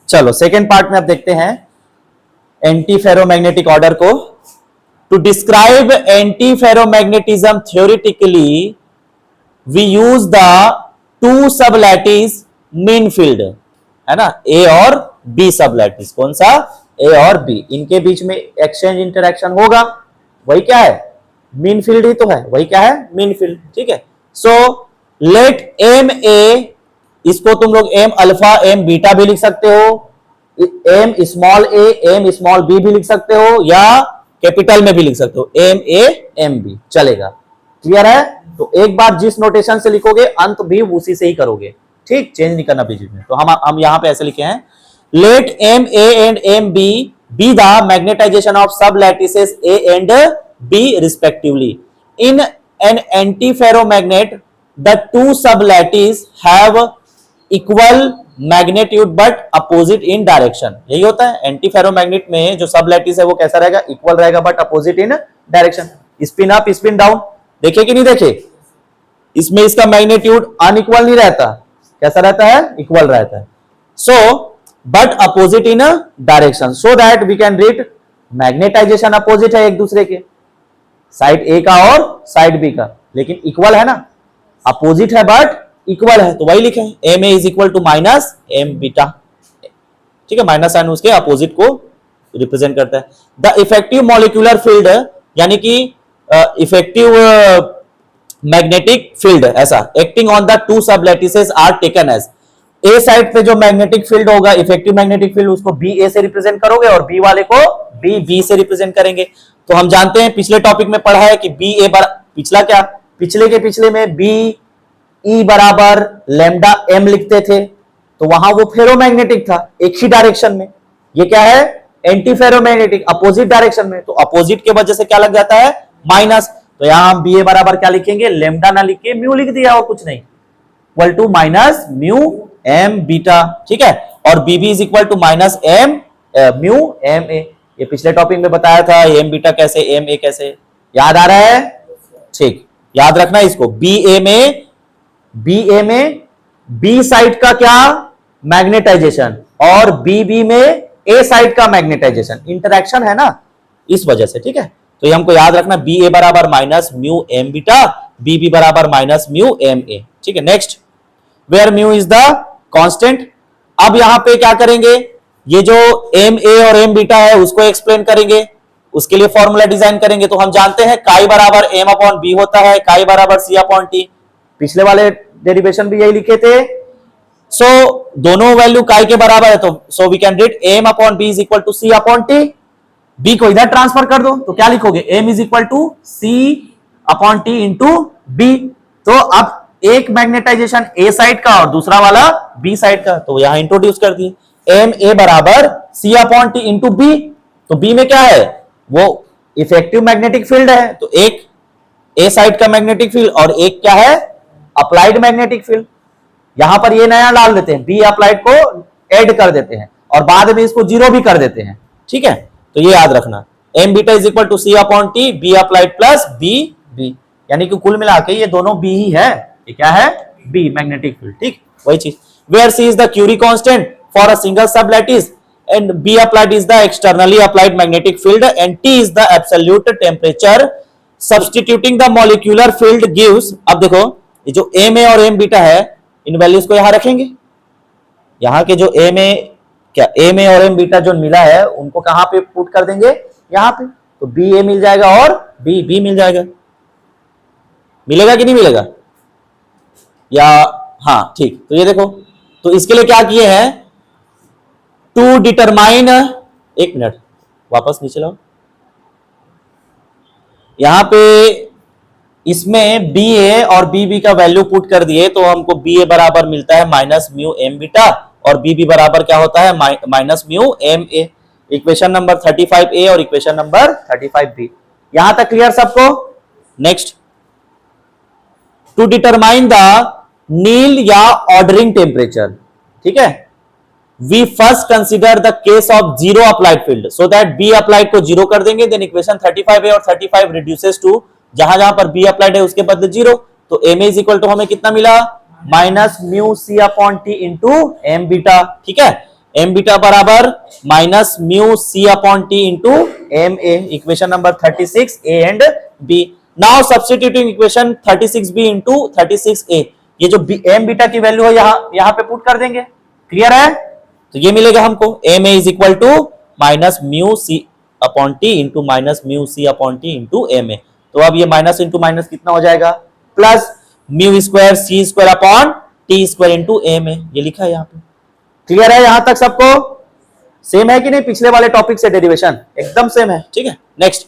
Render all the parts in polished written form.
चलो second part में अब देखते हैं एंटी फेरोमैग्नेटिक ऑर्डर को। To describe antiferromagnetism theoretically we use the two sublattice mean field, है ना, ए और बी सब लैटिस। कौन सा? ए और बी, इनके बीच में एक्सचेंज इंटरेक्शन होगा, वही क्या है? मीन फील्ड ही तो है, वही क्या है? Mean field. ठीक है, सो लेट एम ए, इसको तुम लोग एम अल्फा एम बीटा भी लिख सकते हो, M small A M small B भी लिख सकते हो, या कैपिटल में भी लिख सकते हो, एम ए एम बी, चलेगा। क्लियर है? तो एक बार जिस नोटेशन से लिखोगे अंत भी उसी से ही करोगे, ठीक, चेंज नहीं करना बीच में। तो हम यहां पे ऐसे लिखे हैं, let M A and M B be the magnetization of sublattices A and B respectively in an antiferromagnet the two sublattice have equal magnitude but opposite in direction. यही होता है anti ferromagnet में, जो सब lattice है वो कैसा रहेगा? इक्वल रहेगा but opposite in direction. Spin up spin down, देखे कि नहीं देखे? इसमें इसका मैग्नेट्यूड अनइक्वल नहीं रहता, कैसा रहता है? इक्वल रहता है। So but opposite in direction, so that we can read magnetisation opposite है एक दूसरे के, साइड ए का और साइड बी का, लेकिन इक्वल है ना, अपोजिट है बट इक्वल है, तो वही लिखे M A is equal to minus M beta. ठीक है, माइनस साइन उसके अपोजिट को रिप्रेजेंट करता है। द इफेक्टिव मॉलिक्यूलर फील्ड, यानी कि इफेक्टिव मैग्नेटिक फील्ड, ऐसा acting on the two sublattices are taken as, A side पे जो मैग्नेटिक फील्ड होगा, इफेक्टिव मैग्नेटिक फील्ड, उसको बी ए से रिप्रेजेंट करोगे और बी वाले को बी बी से रिप्रेजेंट करेंगे। तो हम जानते हैं पिछले टॉपिक में पढ़ा है कि बी ए पिछला क्या, पिछले के पिछले में बी ई बराबर लैम्डा एम लिखते थे, तो वहां वो फेरोमैग्नेटिक था एक ही डायरेक्शन में। ये क्या है? एंटी फेरोमैग्नेटिक, अपोजिट डायरेक्शन में, तो अपोजिट के वजह से क्या लग जाता है? माइनस। तो यहां हम बी ए बराबर क्या लिखेंगे? लैम्डा ना लिख के म्यू लिख दिया और कुछ नहीं, equal to minus mu M beta. ठीक है, और B B is equal to minus M mu M A. ये पिछले टॉपिक में बताया था, एम बीटा कैसे, एम ए कैसे, याद आ रहा है? ठीक, याद रखना इसको। बी ए में बी साइड का क्या? मैग्नेटाइजेशन, और बी बी में ए साइड का मैग्नेटाइजेशन, इंटरेक्शन है ना, इस वजह से। ठीक है, तो ये हमको याद रखना, बी ए बराबर minus mu M beta, B B बराबर माइनस म्यू एम ए। ठीक है, next, where mu is the constant. अब यहां पे क्या करेंगे? ये जो एम ए और एम बीटा है उसको एक्सप्लेन करेंगे, उसके लिए फॉर्मूला डिजाइन करेंगे। तो हम जानते हैं काई बराबर एम अपॉन बी होता है, काई बराबर सी अपॉन टी, पिछले वाले डेरिवेशन भी यही लिखे थे। सो दोनों वैल्यू काई के बराबर है, तो so we can write M upon B is equal to C upon T. B को इधर ट्रांसफर कर दो, तो क्या लिखोगे? M is equal to C upon T into B. तो अब एक मैग्नेटाइजेशन ए साइड का और दूसरा वाला बी साइड का, तो यहां इंट्रोड्यूस कर दिए, एम ए बराबर सी अपॉन टी इंटू बी। तो बी में क्या है? वो इफेक्टिव मैग्नेटिक फील्ड है, तो एक ए साइड का मैग्नेटिक फील्ड और एक क्या है? Applied magnetic field. यहां पर ये नया डाल देते हैं, बी अप्लाइड को ऐड कर देते हैं और बाद में इसको जीरो भी कर देते हैं। ठीक है, तो ये याद रखना, M beta is equal to C upon T, B applied plus B B, यानी कि कुल मिला के ये दोनों बी ही है। ये क्या है? B, magnetic field. ठीक, वही चीज। Where C is the Curie constant for a single sublattice and B applied is the externally applied magnetic field and T is the absolute temperature. Substituting the molecular field gives, अब देखो ये जो M A और M beta है, इन values को यहां रखेंगे, यहां के जो M A क्या M A और M बीटा जो मिला है उनको कहां पे पुट कर देंगे? यहां पे, तो B A मिल जाएगा और B B मिल जाएगा। मिलेगा कि नहीं मिलेगा? या हाँ, ठीक। तो ये देखो, तो इसके लिए क्या किए हैं? टू डिटरमाइन, एक मिनट वापस नीचे लाओ, यहां पे इसमें बी ए और बी बी का वैल्यू पुट कर दिए, तो हमको बी ए बराबर मिलता है माइनस म्यू एम बीटा और बी बी बराबर क्या होता है? Minus mu M A. Equation number 35 A और इक्वेशन नंबर 35 बी। यहां तक क्लियर सबको? Next, to determine the Neel या ऑर्डरिंग टेम्परेचर। ठीक है, we first consider the case of zero applied field, so that B applied को zero कर देंगे, then equation 35A और 35 reduces to जहां जहां पर B applied है उसके बदले जीरो, तो Ma is equal to हमें कितना मिला? Minus mu C upon T into M beta. ठीक है, एम बीटा बराबर minus mu C upon T into M A, equation number 36 A and B. Now substituting equation 36 B into 36 A, ये जो M beta की value है यहां पे put कर देंगे। क्लियर है? तो ये मिलेगा हमको M A is equal to minus mu C upon T into minus mu C upon T into M A. तो अब ये माइनस इंटू माइनस कितना हो जाएगा, plus mu square C square upon T square into M A, ये लिखा है यहाँ पे। क्लियर है यहां तक सबको? सेम है कि नहीं? पिछले वाले टॉपिक से डेरिवेशन एकदम सेम है। ठीक है, next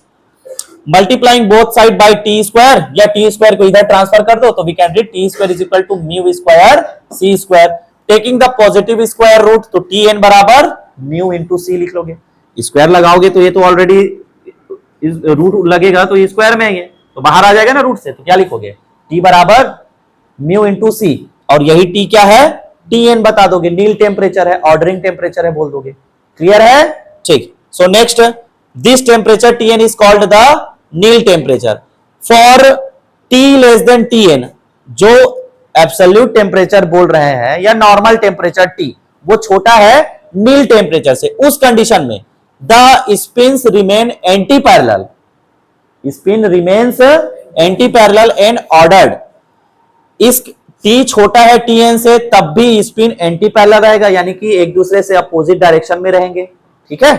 multiplying both side by T square, या टी स्क्वायर को इधर ट्रांसफर कर दो तो we can write T square is equal to mu square C square, taking the positive square root, तो टी एन बराबर म्यू इंटू सी लिख लोगे। स्क्वायर लगाओगे तो ये तो ऑलरेडी रूट लगेगा तो ये स्क्वायर में है, तो बाहर आ जाएगा ना रूट से, तो क्या लिखोगे टी बराबर म्यू इंटू सी, और यही टी क्या है, टी एन बता दोगे, नील टेम्परेचर है, ऑर्डरिंग टेम्परेचर है बोल दोगे। क्लियर है? ठीक। So next, this temperature T N is called the Neel temperature for T less than T N, जो एब्सोल्यूट टेम्परेचर बोल रहे हैं या नॉर्मल टेम्परेचर टी वो छोटा है नील टेम्परेचर से, उस कंडीशन में the spins remain antiparallel, spin remains antiparallel and ordered. इस टी छोटा है टी एन से तब भी स्पिन एंटी पैरेलल रहेगा, यानी कि एक दूसरे से अपोजिट डायरेक्शन में रहेंगे। ठीक है,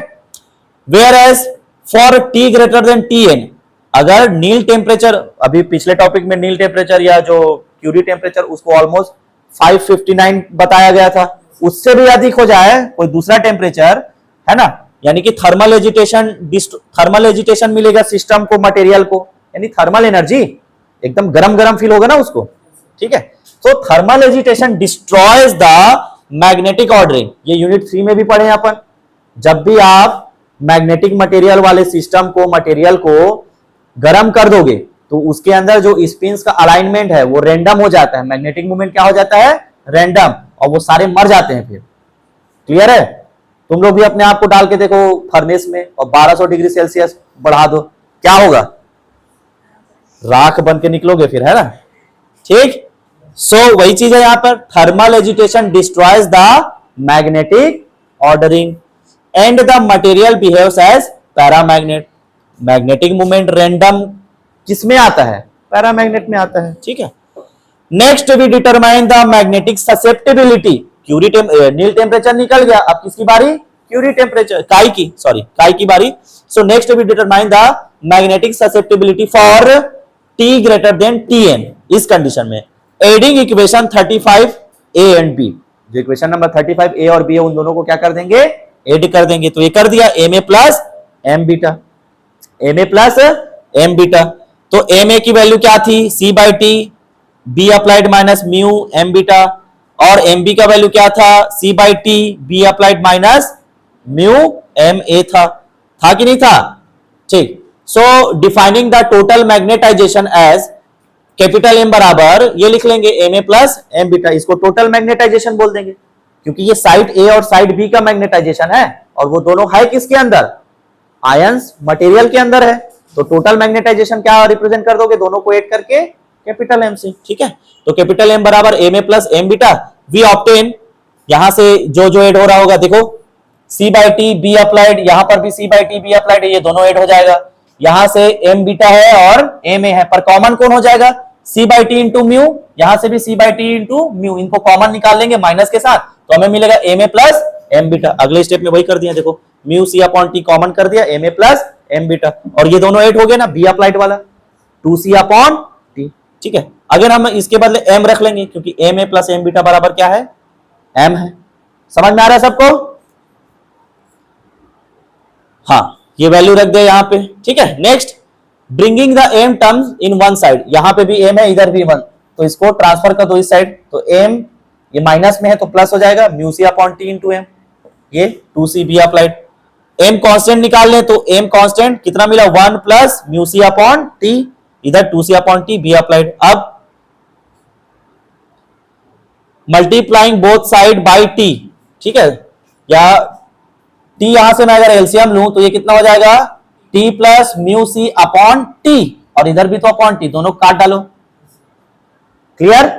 whereas for T greater than T N, अगर नील टेम्परेचर, अभी पिछले टॉपिक में नील टेम्परेचर या जो क्यूरी टेम्परेचर उसको ऑलमोस्ट 559 बताया गया था, उससे भी अधिक हो जाए कोई दूसरा टेम्परेचर है ना, यानी कि थर्मल एजिटेशन मिलेगा सिस्टम को, मटेरियल को, यानी थर्मल एनर्जी एकदम गरम गरम फील होगा ना उसको। ठीक है, तो thermal agitation destroys the magnetic ordering, ये यूनिट 3 में भी पढ़े हैं अपन। जब भी आप मैग्नेटिक मटेरियल वाले सिस्टम को, मटेरियल को गरम कर दोगे तो उसके अंदर जो स्पिन्स का अलाइनमेंट है वो रैंडम हो जाता है, मैग्नेटिक मूवमेंट क्या हो जाता है, रैंडम, और वो सारे मर जाते हैं फिर। क्लियर है? तुम लोग भी अपने आप को डाल के देखो फर्नेस में और 1200 डिग्री सेल्सियस बढ़ा दो, क्या होगा, राख बन के निकलोगे फिर, है ना। ठीक, सो वही चीज है यहां पर, thermal agitation destroys the magnetic ordering and the material behaves as paramagnet. Magnetic movement random किसमें आता है, पैरामैग्नेट में आता है। ठीक है, next we determine the magnetic susceptibility, Curie Neel temperature निकल गया, अब किसकी बारी, क्यूरी टेम्परेचर, काई की बारी। So next we determine the magnetic susceptibility for T greater than T N, इस कंडीशन में adding equation 35 A and B, जो इक्वेशन नंबर 35 ए और बी है उन दोनों को क्या कर देंगे, एड कर देंगे। तो ये कर दिया M A plus M beta, M A plus M beta. तो एम ए की वैल्यू क्या थी, C by T, B applied minus mu M beta, और एम बी का वैल्यू क्या था, C by T, B applied minus mu M A था कि नहीं था। ठीक, so defining the total magnetization as capital M बराबर, ये लिख लेंगे M A plus M beta, इसको टोटल मैग्नेटाइजेशन बोल देंगे, क्योंकि ये साइड ए और साइड बी का मैग्नेटाइजेशन है, और वो दोनों है किसके अंदर, आयंस मटेरियल के अंदर है। तो टोटल मैग्नेटाइजेशन क्या रिप्रेजेंट कर दोगे, दोनों को ऐड करके कैपिटल एम से। ठीक है, तो कैपिटल एम बराबर M A plus M beta, we obtain, यहां से जो जो ऐड हो रहा होगा देखो, C by T B applied, यहां पर भी C by T B applied है, ये दोनों ऐड हो जाएगा। यहां से एम बीटा है और एम ए है, पर कॉमन कौन हो जाएगा, C by T into mu, यहां से भी C by T into mu, इनको कॉमन निकाल लेंगे माइनस के साथ, तो हमें मिलेगा M A plus M beta. अगले स्टेप में वही कर दिया, देखो mu C upon T common कर दिया, M A plus M beta, और ये दोनों ऐड हो गए ना, बी अप्लाइड वाला 2c अपॉन टी। ठीक है, अगर हम इसके बदले m रख लेंगे, क्योंकि M A plus M beta बराबर क्या है, m है। समझ में आ रहा है सबको? हाँ, ये वैल्यू रख दे यहां पे। ठीक है, next bringing the m terms in one side, यहां पे भी m है, इधर भी 1, तो इसको ट्रांसफर कर दो इस साइड, तो m ये माइनस में है तो प्लस हो जाएगा, mu C upon T into M, ये 2c B applied. m constant निकाल लें तो m कांस्टेंट कितना मिला, 1 plus mu C upon T, इधर 2c upon T B applied. अब multiplying both side by t, ठीक है, या t यहां से मैं अगर एलसीएम लूं तो ये कितना हो जाएगा, t plus mu C upon T, और इधर भी तो अपॉन टी, दोनों काट डालो। क्लियर?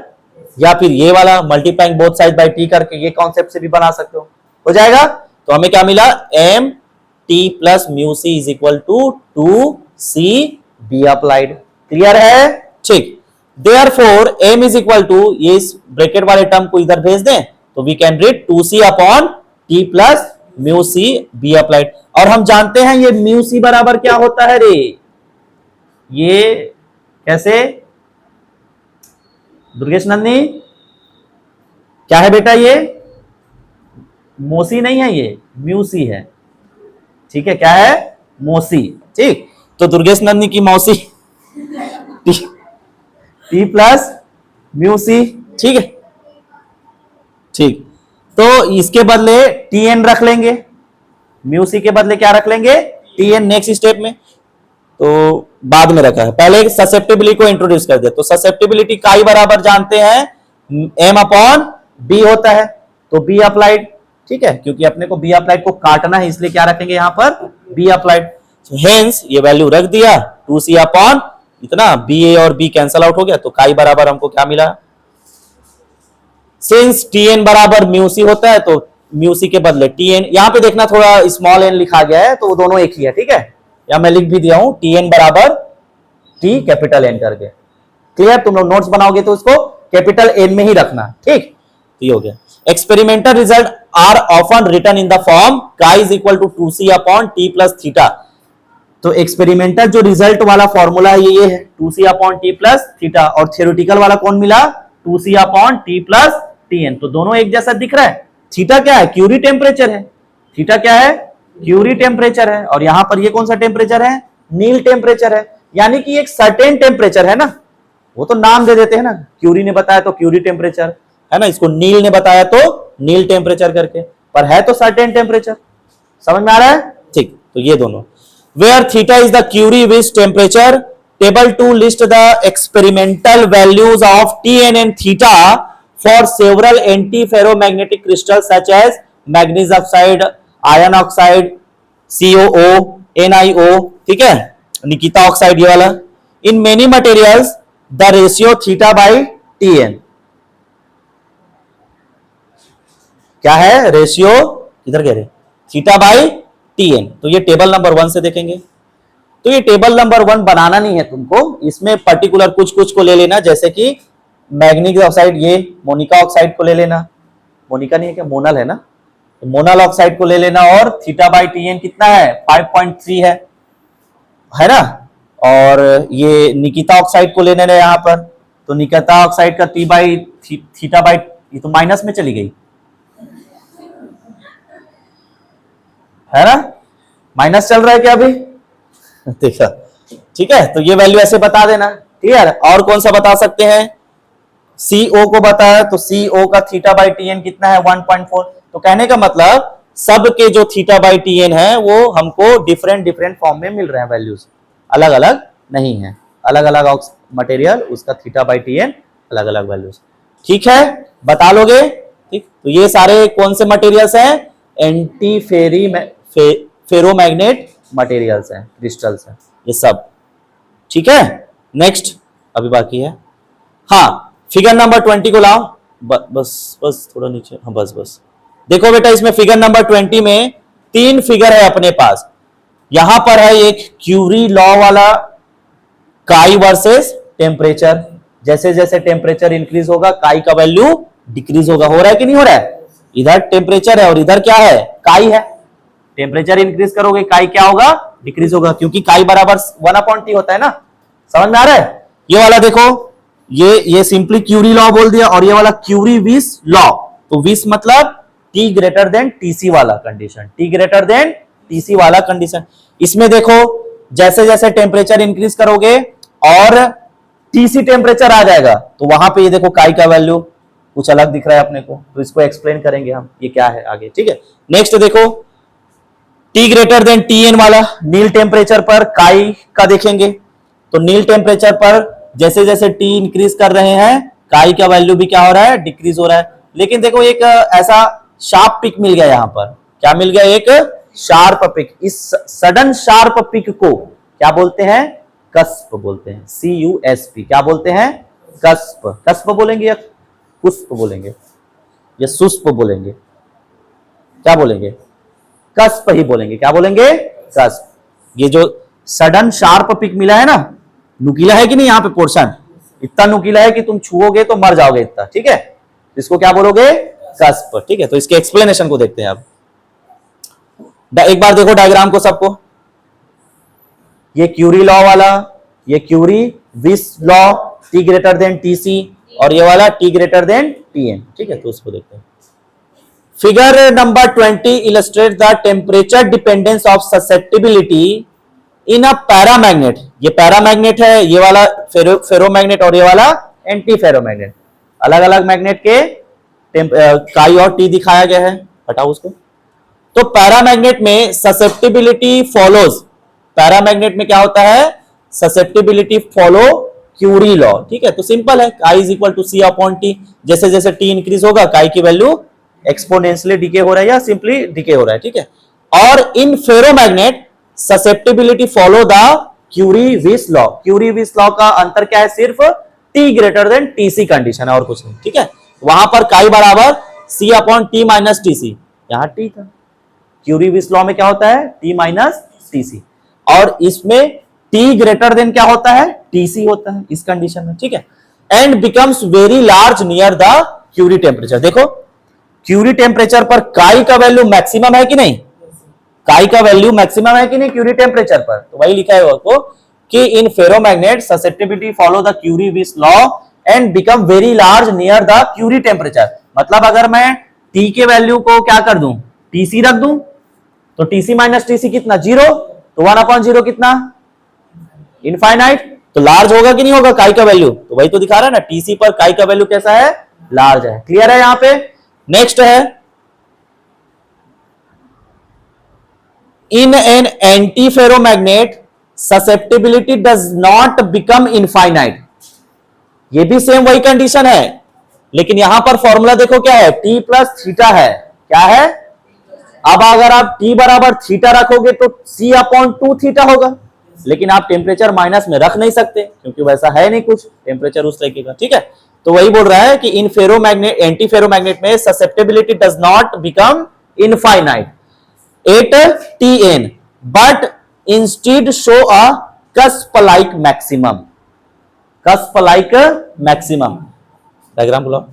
या फिर ये वाला multiplying both side by t करके ये कॉन्सेप्ट से भी बना सकते हो। हो जाएगा। तो हमें क्या मिला, M T plus mu C is equal to 2c B applied. Clear है? ठीक। Therefore m is equal to, ये इस ब्रैकेट वाले टर्म को इधर भेज दें तो we can read 2c upon t plus mu C B applied. और हम जानते हैं ये म्यू सी बराबर क्या होता है रे, ये कैसे दुर्गेश नंदी, क्या है बेटा, ये मोसी नहीं है, ये म्यूसी है। ठीक है, क्या है, मोसी। ठीक, तो दुर्गेश नंदी की मौसी टी प्लस म्यूसी। ठीक है, ठीक, तो इसके बदले टी एन रख लेंगे, म्यूसी के बदले क्या रख लेंगे, टी एन नेक्स्ट स्टेप में। तो बाद में रखा है, पहले ससेप्टिबिलिटी को इंट्रोड्यूस कर दिया। तो ससेप्टिबिलिटी काई बराबर जानते हैं एम अपॉन बी होता है, तो बी अप्लाइड। ठीक है, क्योंकि अपने को बी अप्लाइड को काटना है इसलिए क्या रखेंगे यहां पर, बी अप्लाइड। हेंस ये वैल्यू रख दिया 2c अपॉन इतना, बी ए और बी कैंसल आउट हो गया, तो काई बराबर हमको क्या मिला, सिंस टी एन बराबर म्यू सी होता है तो म्यू सी के बदले टी एन, यहां पे देखना थोड़ा स्मॉल एन लिखा गया है तो वो दोनों एक ही है। ठीक है, या मैं लिख भी दिया हूं टी एन बराबर टी कैपिटल एन करके। क्लियर? तुम लोग नोट्स बनाओगे तो उसको कैपिटल एन में ही रखना। ठीक, तो ये हो गया। Experimental result are often written in the form chi is equal to 2c upon T plus theta. तो एक्सपेरिमेंटल जो रिजल्ट वाला फॉर्मूला है ये है 2c upon T plus theta, और थ्योरेटिकल वाला कौन मिला, 2c upon T plus T N. तो दोनों एक जैसा दिख रहा है। थीटा क्या है, क्यूरी टेम्परेचर है, थीटा क्या है, क्यूरी टेम्परेचर है, और यहां पर ये कौन सा टेम्परेचर है, नील टेम्परेचर है। यानी कि एक सर्टेन टेम्परेचर है ना, वो तो नाम दे देते हैं ना, क्यूरी ने बताया तो क्यूरी टेम्परेचर है ना, इसको नील ने बताया तो नील टेम्परेचर करके, पर है तो सर्टेन टेम्परेचर। समझ में आ रहा है? ठीक, तो ये दोनों where theta is the Curie Weiss temperature, table two list the experimental values of T N and theta for several anti ferromagnetic crystal such as manganese oxide, iron oxide, COO, NiO, ठीक है, निकिता oxide ये वाला। In many materials the ratio theta by Tn क्या है, ratio इधर कह रहे थीटा बाई Tn। तो ये टेबल नंबर 1 से देखेंगे। तो ये टेबल नंबर 1 बनाना नहीं है तुमको, इसमें पर्टिकुलर कुछ कुछ को ले लेना, जैसे कि मैग्नीज ऑक्साइड, ये मोनिका ऑक्साइड को ले लेना, मोनिका नहीं है क्या, मोनल है ना, तो मोनल ऑक्साइड को ले लेना, और थीटा बाई Tn कितना है, 5.3 है ना। और ये निकिता ऑक्साइड को लेने यहां पर, तो निकिता ऑक्साइड का टी बाई थीटा बाई, ये तो माइनस में चली गई है ना, माइनस चल रहा है क्या अभी देखा। ठीक है, तो ये वैल्यू ऐसे बता देना। क्लियर? और कौन सा बता सकते हैं, CO को बताया तो CO का थीटा बाई Tn कितना है, 1.4। तो कहने का मतलब सब के जो थीटा बाई Tn है वो हमको डिफरेंट डिफरेंट फॉर्म में मिल रहे हैं, वैल्यूज अलग अलग नहीं है, अलग अलग मटेरियल उसका थीटा बाई Tn अलग अलग वैल्यूज। ठीक है, बता लोगे? ठीक, तो ये सारे कौन से मटेरियल्स हैं, एंटी फेरोमैग्नेट मटेरियल्स हैं, क्रिस्टल्स हैं ये सब। ठीक है, नेक्स्ट अभी बाकी है। हाँ, फिगर नंबर 20 को लाओ, बस बस थोड़ा नीचे, हाँ बस बस। देखो बेटा, इसमें फिगर नंबर 20 में 3 फिगर है अपने पास। यहां पर है एक क्यूरी लॉ वाला, काई वर्सेस टेम्परेचर, जैसे जैसे टेम्परेचर इंक्रीज होगा काई का वैल्यू डिक्रीज होगा। हो रहा है कि नहीं हो रहा है? इधर टेम्परेचर है और इधर क्या है, काई है। टेम्परेचर इंक्रीज करोगे काई क्या होगा, डिक्रीज होगा, क्योंकि काई बराबर 1/T होता है ना। समझ में आ रहा है? ये वाला देखो, ये सिंपली क्यूरी लॉ बोल दिया, और ये वाला क्यूरी विस लॉ। तो विस मतलब T ग्रेटर देन TC वाला condition, T greater than TC वाला कंडीशन। इसमें देखो, जैसे जैसे टेम्परेचर इंक्रीज करोगे और TC टेम्परेचर आ जाएगा, तो वहां पे ये देखो काई का वैल्यू कुछ अलग दिख रहा है अपने को, तो इसको एक्सप्लेन करेंगे हम, ये क्या है आगे। ठीक है, नेक्स्ट देखो, T ग्रेटर देन Tn वाला नील टेम्परेचर पर काई का देखेंगे। तो नील टेम्परेचर पर जैसे जैसे T इंक्रीज कर रहे हैं, काई का वैल्यू भी क्या हो रहा है, डिक्रीज हो रहा है। लेकिन देखो एक ऐसा शार्प पिक मिल गया यहां पर, क्या मिल गया, एक शार्प पिक। इस सडन शार्प पिक को क्या बोलते हैं, कस्प बोलते हैं, CUSP। क्या बोलते हैं, कस्प। कस्प बोलेंगे या कुस्प बोलेंगे या सुस्प बोलेंगे, क्या बोलेंगे? कस्प ही बोलेंगे। क्या बोलेंगे? कस्प। ये जो सडन शार्प पिक मिला है ना, नुकीला है कि नहीं? यहाँ पे पोर्शन इतना नुकीला है कि तुम छुओगे तो मर जाओगे इतना, ठीक है? इसको क्या बोलोगे? कस्प, ठीक है? तो इसके एक्सप्लेनेशन को देखते हैं अब। एक बार देखो डायग्राम को सबको। ये क्यूरी लॉ वाला, ये Curie Weiss law, T greater than TC, और ये वाला टी ग्रेटर देन टीएन, ठीक है? तो उसको देखते हैं। Figure number 20 illustrate the temperature dependence of susceptibility in a paramagnet. ये पैरामैग्नेट है, ये वाला फेरोमैग्नेट और ये वाला एंटी फेरोमैग्नेट। अलग अलग मैग्नेट के काई और टी दिखाया गया है, हटाओ उसको। तो पैरामैग्नेट में ससेप्टिबिलिटी फॉलोज, पैरामैग्नेट में क्या होता है? ससेप्टिबिलिटी फॉलो क्यूरी लॉ, ठीक है? तो सिंपल है, I is equal to C upon T. जैसे जैसे टी इंक्रीज होगा काई की वैल्यू एक्सपोनेंशियली डिके हो रहा है या सिंपली डिके हो रहा है, ठीक है? और in ferromagnet susceptibility follow the Curie Weiss law. Curie Weiss law का अंतर क्या है? सिर्फ T greater than TC condition है और कुछ नहीं, ठीक है? वहां पर काई बराबर सी अपॉन टी माइनस टीसी, यहां टी था। क्यूरी विस लॉ में क्या होता है? टी माइनस टीसी, और इसमें टी ग्रेटर देन क्या होता है? टीसी होता है इस कंडीशन में, ठीक है? And becomes very large near the Curie temperature. देखो क्यूरी टेम्परेचर पर काई का वैल्यू मैक्सिमम है कि नहीं? काई का वैल्यू मैक्सिमम है कि नहीं क्यूरी टेम्परेचर पर? तो वही लिखा है वो कि in ferromagnet susceptibility follow the Curie Weiss law and become very large near the Curie temperature. मतलब अगर मैं टी के वैल्यू को क्या कर दूं? टीसी रख दूं, तो टीसी माइनस टीसी कितना? 0। तो 1/0 कितना? इनफाइनाइट। तो लार्ज होगा कि नहीं होगा काई का वैल्यू? तो वही तो दिखा रहा है ना, टीसी पर काई का वैल्यू कैसा है? लार्ज है। क्लियर है यहां पे? नेक्स्ट है, इन an anti ferromagnet susceptibility does not become infinite. ये भी सेम वही कंडीशन है, लेकिन यहां पर फॉर्मूला देखो क्या है? टी प्लस थीटा है। क्या है? अब अगर आप टी बराबर थीटा रखोगे तो सी अपॉन 2 थीटा होगा, लेकिन आप टेम्परेचर माइनस में रख नहीं सकते क्योंकि वैसा है नहीं कुछ टेम्परेचर उस तरीके का, ठीक है? तो वही बोल रहा है कि इन फेरोमैग्नेट, एंटी फेरोमैग्नेट में susceptibility does not become infinite at Tn, but instead show a cusp-like maximum. Cusp-like maximum. Diagram बुलाओ,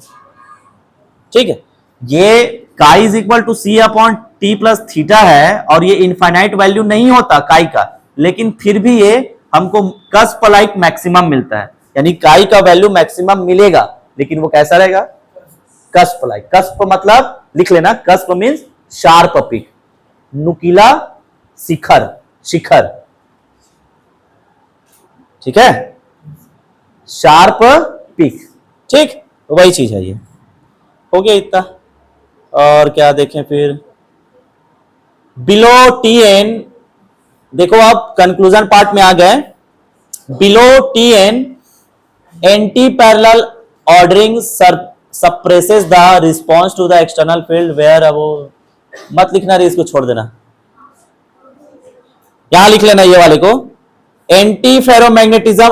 ठीक है? ये chi is equal to C upon T plus theta है, और ये इनफाइनाइट वैल्यू नहीं होता काई का, लेकिन फिर भी ये हमको कस्प-लाइक मैक्सिमम मिलता है। यानी काई का वैल्यू मैक्सिमम मिलेगा, लेकिन वो कैसा रहेगा? कस्प-लाइक। कस्प मतलब लिख लेना, कस्प मीन्स शार्प पिक, नुकीला शिखर, शिखर, ठीक है? शार्प पिक, ठीक? तो वही चीज है ये। हो गया इतना। और क्या देखें फिर? बिलो Tn, देखो आप कंक्लूजन पार्ट में आ गए। Below Tn anti parallel ordering suppresses the response to the external field where. अब वो मत लिखना रे, इसको छोड़ देना, यहां लिख लेना ये वाले को। Anti ferromagnetism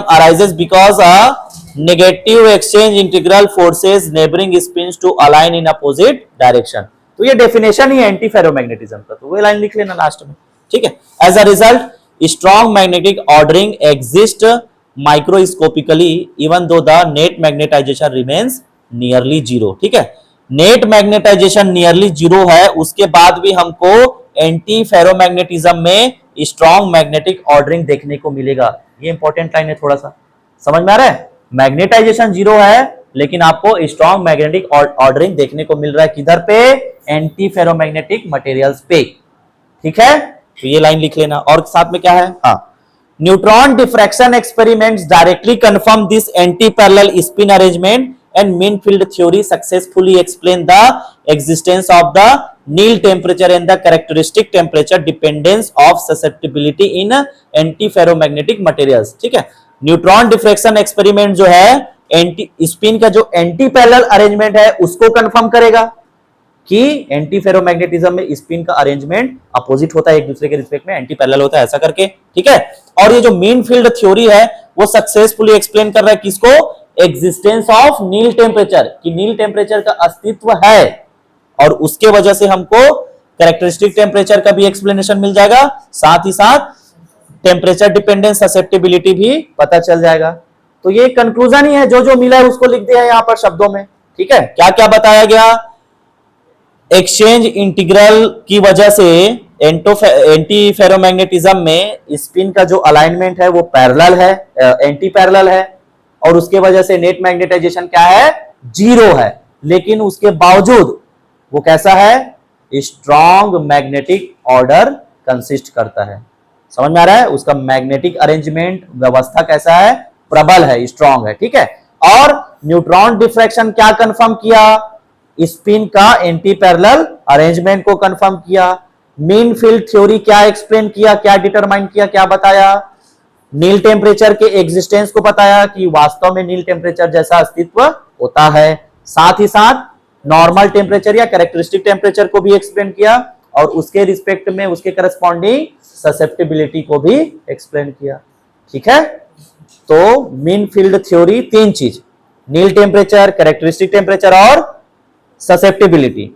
arises because a negative exchange integral forces neighbouring spins to align in opposite direction. तो ये डेफिनेशन ही है एंटी फेरोमैग्नेटिज्म का, तो वो लाइन लिख लेना लास्ट में, ठीक है? As a result strong magnetic ordering exist microscopically even though the net magnetization remains nearly 0, ठीक है? नेट मैग्नेटाइजेशन नियरली 0 है, उसके बाद भी हमको एंटी फेरोमैग्नेटिज्म में स्ट्रॉन्ग मैग्नेटिक ऑर्डरिंग देखने को मिलेगा। ये इंपॉर्टेंट लाइन है, थोड़ा सा समझ में आ रहा है? मैग्नेटाइजेशन 0 है, लेकिन आपको स्ट्रॉन्ग मैग्नेटिक ऑर्डरिंग देखने को मिल रहा है किधर पे? एंटी फेरोमैग्नेटिक मटेरियल्स पे, ठीक है? तो ये लाइन लिख लेना। और साथ में क्या है? हाँ, neutron diffraction experiments directly confirm this anti parallel spin arrangement and mean field theory successfully explain the existence of the Néel temperature and the characteristic temperature dependence of susceptibility in antiferromagnetic materials, ठीक है? Neutron diffraction experiment जो है anti spin का जो anti parallel arrangement है उसको confirm करेगा कि एंटी फेरोमैग्नेटिज्म में स्पिन का अरेंजमेंट अपोजिट होता है, एक दूसरे के रिस्पेक्ट में एंटी पैरेलल होता है, ऐसा करके, ठीक है? और ये जो मीन फील्ड थ्योरी है वो सक्सेसफुली एक्सप्लेन कर रहा है किसको? एग्जिस्टेंस ऑफ नील टेम्परेचर, कि नील टेम्परेचर का अस्तित्व है, और उसके वजह से हमको कैरेक्टरिस्टिक टेम्परेचर का भी एक्सप्लेनेशन मिल जाएगा, साथ ही साथ टेम्परेचर डिपेंडेंट ससेप्टिबिलिटी भी पता चल जाएगा। तो ये कंक्लूजन ही है, जो जो मिला है उसको लिख दिया है यहां पर शब्दों में। ठीक है, क्या क्या बताया गया? एक्सचेंज इंटीग्रल की वजह से एंटी फेरोमैग्नेटिज्म में स्पिन का जो अलाइनमेंट है वो पैरेलल है, एंटी पैरेलल है, और उसके वजह से नेट मैग्नेटाइजेशन क्या है? जीरो है। लेकिन उसके बावजूद वो कैसा है? स्ट्रॉन्ग मैग्नेटिक ऑर्डर कंसिस्ट करता है। समझ में आ रहा है? उसका मैग्नेटिक अरेंजमेंट व्यवस्था कैसा है? प्रबल है, स्ट्रॉन्ग है। ठीक है, और न्यूट्रॉन डिफ्रैक्शन क्या कंफर्म किया? स्पिन का एंटी पैरेलल अरेंजमेंट को कंफर्म किया। मीन फील्ड थ्योरी क्या एक्सप्लेन किया, क्या डिटरमाइन किया, क्या बताया? नील टेम्परेचर के एग्जिस्टेंस को बताया कि वास्तव में नील टेम्परेचर जैसा अस्तित्व होता है। साथ ही साथ नॉर्मल टेम्परेचर या कैरेक्टरिस्टिक टेम्परेचर को भी एक्सप्लेन किया, और उसके रिस्पेक्ट में उसके करस्पॉन्डिंग ससेप्टिबिलिटी को भी एक्सप्लेन किया। ठीक है, तो मीन फील्ड थ्योरी तीन चीज, नील टेम्परेचर, कैरेक्टरिस्टिक टेम्परेचर और susceptibility,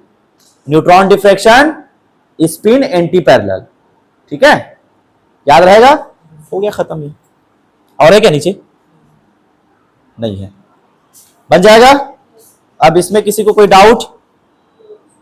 neutron diffraction, spin, anti parallel. ठीक है, याद रहेगा? हो गया, खत्म। ये और है क्या नीचे? नहीं है, बन जाएगा। अब इसमें किसी को कोई डाउट?